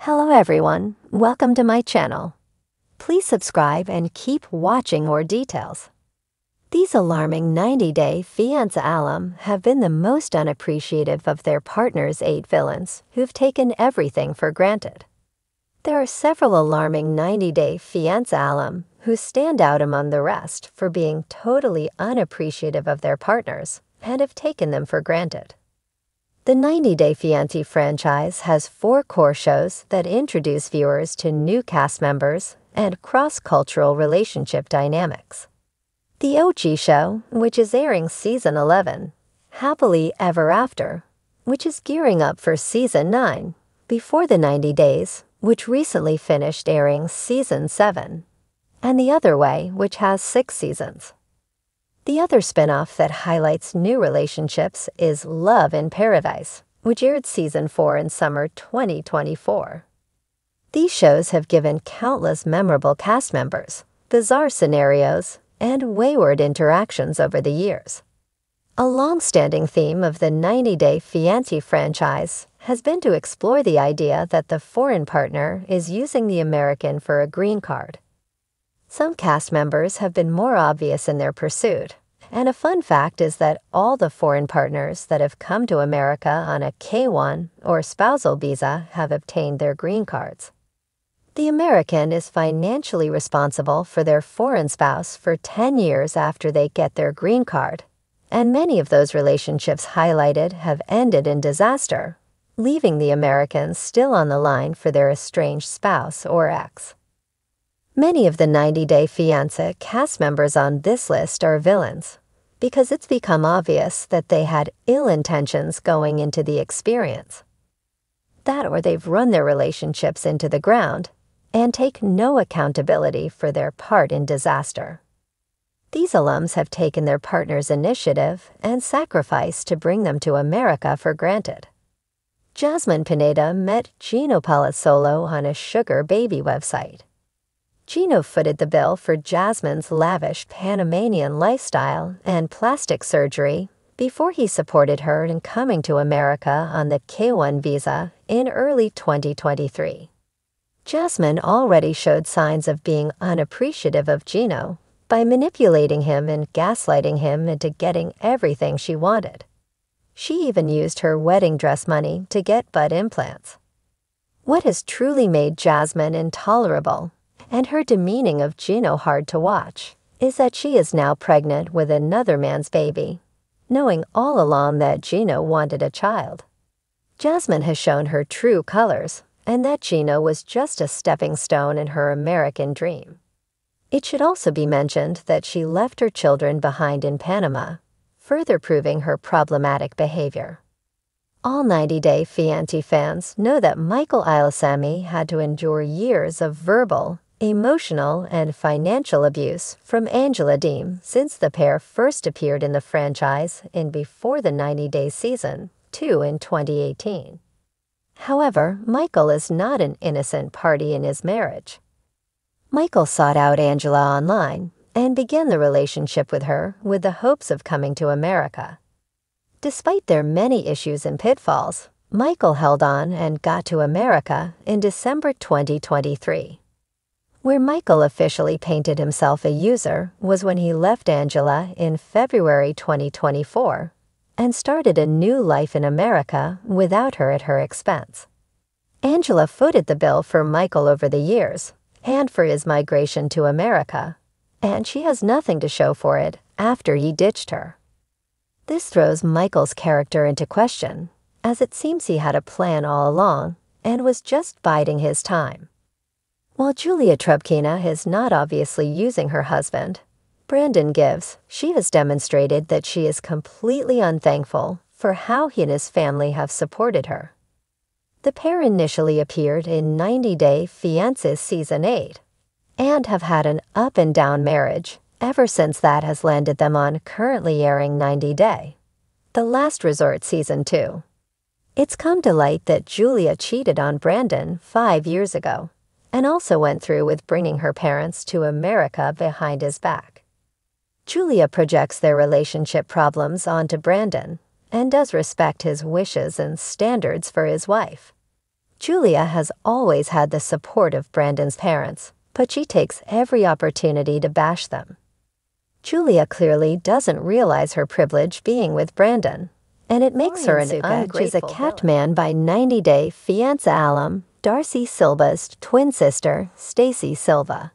Hello everyone, welcome to my channel. Please subscribe and keep watching more details. These alarming 90-day Fiancé alum have been the most unappreciative of their partner's 8 villains who've taken everything for granted. There are several alarming 90-day Fiancé alum who stand out among the rest for being totally unappreciative of their partners and have taken them for granted. The 90-Day Fiancé franchise has 4 core shows that introduce viewers to new cast members and cross-cultural relationship dynamics. The OG show, which is airing Season 11, Happily Ever After, which is gearing up for Season 9, Before the 90 Days, which recently finished airing Season 7, and The Other Way, which has 6 seasons. The other spin-off that highlights new relationships is Love in Paradise, which aired Season 4 in summer 2024. These shows have given countless memorable cast members, bizarre scenarios, and wayward interactions over the years. A long-standing theme of the 90-Day Fiancé franchise has been to explore the idea that the foreign partner is using the American for a green card. Some cast members have been more obvious in their pursuit, and a fun fact is that all the foreign partners that have come to America on a K-1 or spousal visa have obtained their green cards. The American is financially responsible for their foreign spouse for 10 years after they get their green card, and many of those relationships highlighted have ended in disaster, leaving the Americans still on the line for their estranged spouse or ex. Many of the 90-Day Fiancé cast members on this list are villains, because it's become obvious that they had ill intentions going into the experience. That or they've run their relationships into the ground and take no accountability for their part in disaster. These alums have taken their partner's initiative and sacrifice to bring them to America for granted. Jasmine Pineda met Gino Palazzolo on a sugar baby website. Gino footed the bill for Jasmine's lavish Panamanian lifestyle and plastic surgery before he supported her in coming to America on the K-1 visa in early 2023. Jasmine already showed signs of being unappreciative of Gino by manipulating him and gaslighting him into getting everything she wanted. She even used her wedding dress money to get butt implants. What has truly made Jasmine intolerable and her demeaning of Gino hard to watch is that she is now pregnant with another man's baby, knowing all along that Gino wanted a child. Jasmine has shown her true colors, and that Gino was just a stepping stone in her American dream. It should also be mentioned that she left her children behind in Panama, further proving her problematic behavior. All 90-Day Fiancé fans know that Michael Ilesammy had to endure years of verbal, emotional, and financial abuse from Angela Deem since the pair first appeared in the franchise in Before the 90 Days Season 2 in 2018. However, Michael is not an innocent party in his marriage. Michael sought out Angela online and began the relationship with her with the hopes of coming to America. Despite their many issues and pitfalls, Michael held on and got to America in December 2023. Where Michael officially painted himself a user was when he left Angela in February 2024 and started a new life in America without her at her expense. Angela footed the bill for Michael over the years and for his migration to America, and she has nothing to show for it after he ditched her. This throws Michael's character into question, as it seems he had a plan all along and was just biding his time. While Julia Trubkina is not obviously using her husband, Brandon gives, she has demonstrated that she is completely unthankful for how he and his family have supported her. The pair initially appeared in 90-Day Fiancé Season 8 and have had an up-and-down marriage ever since that has landed them on currently airing 90 Day, The Last Resort Season 2. It's come to light that Julia cheated on Brandon 5 years ago and also went through with bringing her parents to America behind his back. Julia projects their relationship problems onto Brandon and does respect his wishes and standards for his wife. Julia has always had the support of Brandon's parents, but she takes every opportunity to bash them. Julia clearly doesn't realize her privilege being with Brandon, and it makes her an ungrateful Catman by 90 Day Fiancé alum Darcy Silva's twin sister, Stacy Silva.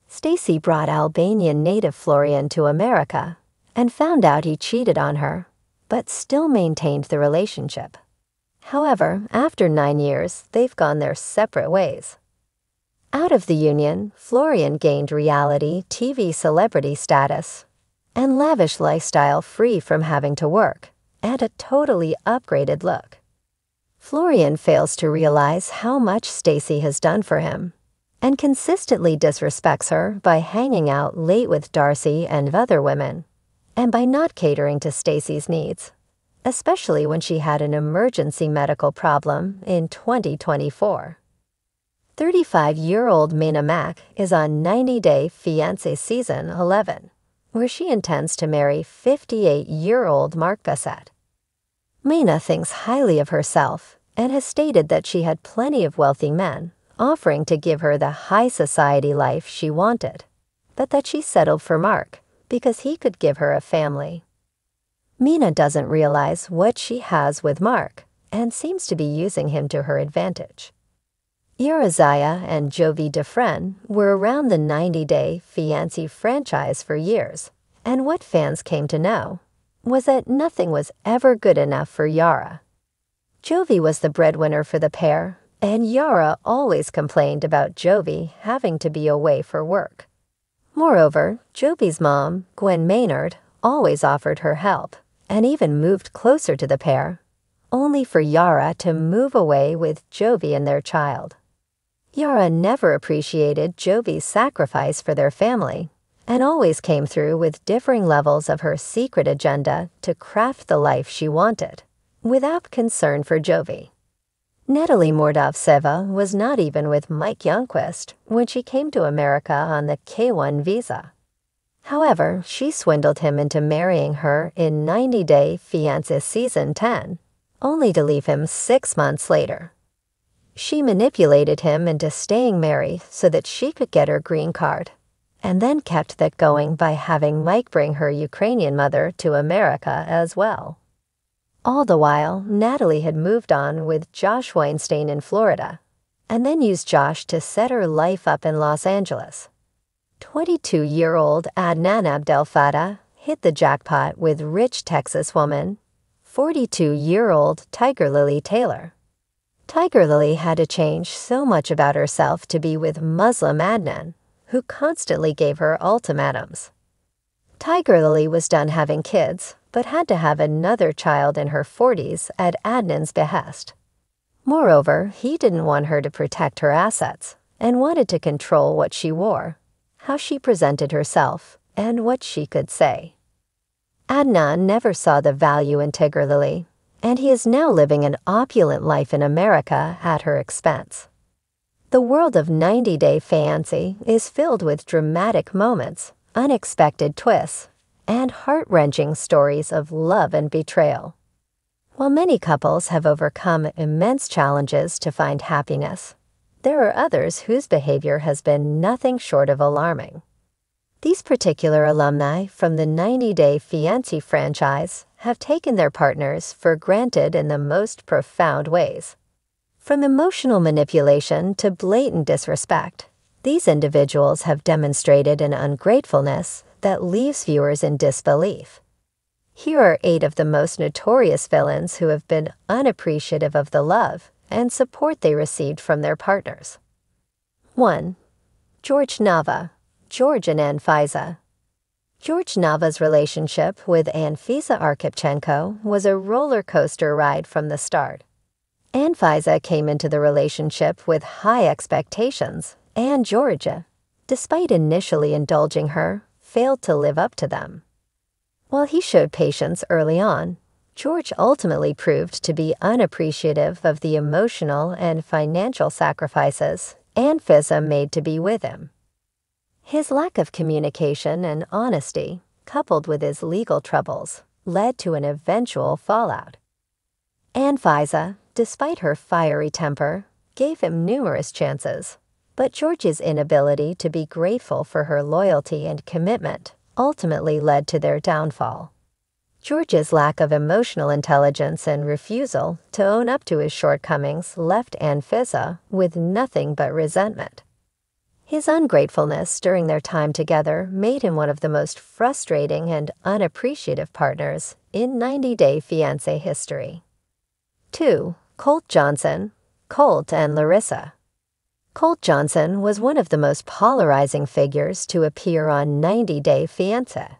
Stacy brought Albanian native Florian to America and found out he cheated on her, but still maintained the relationship. However, after 9 years, they've gone their separate ways. Out of the union, Florian gained reality TV celebrity status and lavish lifestyle free from having to work, and a totally upgraded look. Florian fails to realize how much Stacy has done for him and consistently disrespects her by hanging out late with Darcy and other women, and by not catering to Stacy's needs, especially when she had an emergency medical problem in 2024. 35-year-old Mina Mac is on 90 Day Fiancé Season 11, where she intends to marry 58-year-old Mark Bassett. Mina thinks highly of herself and has stated that she had plenty of wealthy men offering to give her the high society life she wanted, but that she settled for Mark because he could give her a family. Mina doesn't realize what she has with Mark and seems to be using him to her advantage. Eurazia and Jovi Dufresne were around the 90 Day Fiancé franchise for years, and what fans came to know was that nothing was ever good enough for Yara. Jovi was the breadwinner for the pair, and Yara always complained about Jovi having to be away for work. Moreover, Jovi's mom, Gwen Maynard, always offered her help and even moved closer to the pair, only for Yara to move away with Jovi and their child. Yara never appreciated Jovi's sacrifice for their family and always came through with differing levels of her secret agenda to craft the life she wanted, without concern for Jovi. Natalie Mordov-Seva was not even with Mike Youngquist when she came to America on the K-1 visa. However, she swindled him into marrying her in 90 Day Fiancé Season 10, only to leave him 6 months later. She manipulated him into staying married so that she could get her green card, and then kept that going by having Mike bring her Ukrainian mother to America as well. All the while, Natalie had moved on with Josh Weinstein in Florida, and then used Josh to set her life up in Los Angeles. 22-year-old Adnan Abdel Fattah hit the jackpot with rich Texas woman, 42-year-old Tiger Lily Taylor. Tiger Lily had to change so much about herself to be with Muslim Adnan, who constantly gave her ultimatums. Tiger Lily was done having kids, but had to have another child in her 40s at Adnan's behest. Moreover, he didn't want her to protect her assets and wanted to control what she wore, how she presented herself, and what she could say. Adnan never saw the value in Tiger Lily, and he is now living an opulent life in America at her expense. The world of 90 Day Fiancé is filled with dramatic moments, unexpected twists, and heart-wrenching stories of love and betrayal. While many couples have overcome immense challenges to find happiness, there are others whose behavior has been nothing short of alarming. These particular alumni from the 90 Day Fiancé franchise have taken their partners for granted in the most profound ways. From emotional manipulation to blatant disrespect, these individuals have demonstrated an ungratefulness that leaves viewers in disbelief. Here are 8 of the most notorious villains who have been unappreciative of the love and support they received from their partners. 1. George Nava, George and Anfisa. George Nava's relationship with Anfisa Arkhipchenko was a roller coaster ride from the start. Anfisa came into the relationship with high expectations, and Georgia, despite initially indulging her, failed to live up to them. While he showed patience early on, George ultimately proved to be unappreciative of the emotional and financial sacrifices Anfisa made to be with him. His lack of communication and honesty, coupled with his legal troubles, led to an eventual fallout. Anfisa, despite her fiery temper, gave him numerous chances. But George's inability to be grateful for her loyalty and commitment ultimately led to their downfall. George's lack of emotional intelligence and refusal to own up to his shortcomings left Anfisa with nothing but resentment. His ungratefulness during their time together made him one of the most frustrating and unappreciative partners in 90-Day Fiancé history. 2. Colt Johnson, Colt and Larissa. Colt Johnson was one of the most polarizing figures to appear on 90-Day Fiancé.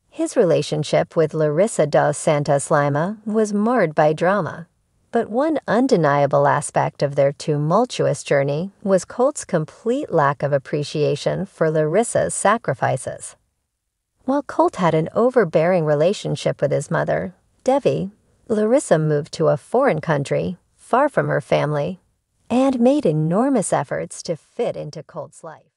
His relationship with Larissa dos Santos Lima was marred by drama, but one undeniable aspect of their tumultuous journey was Colt's complete lack of appreciation for Larissa's sacrifices. While Colt had an overbearing relationship with his mother, Devi, Larissa moved to a foreign country, far from her family, and made enormous efforts to fit into Colt's life.